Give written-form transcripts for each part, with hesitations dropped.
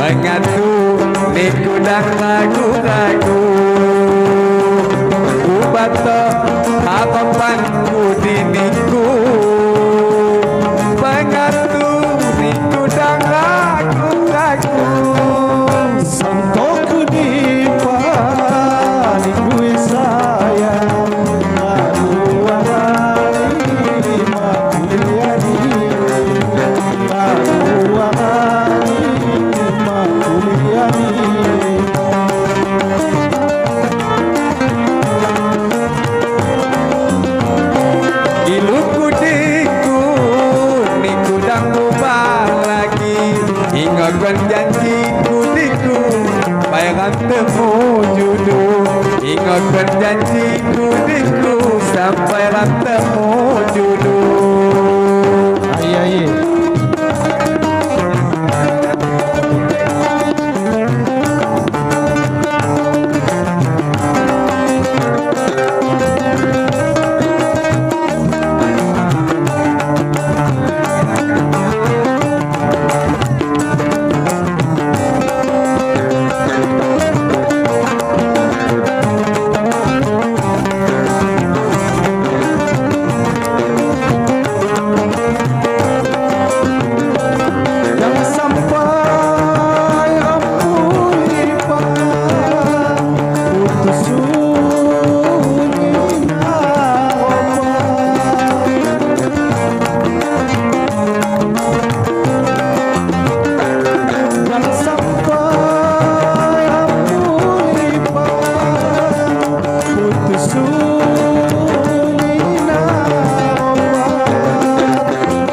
mengatu niku dan lagu-lagu ubato harapanku diniku mengatu niku dan lagu-lagu Santoku di paling sayang lalu hari makuliani lalu hari makuliani iluku diku niku dan ubah lagi ingatkan janjiku diku bayang temu jodoh ingatkan janjiku diku sampai temu jodoh Aye.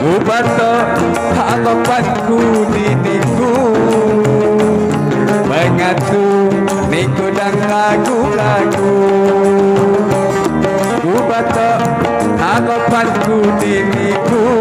ubato harapanku diniku mengatu niku dan lagu-lagu ubato harapanku diniku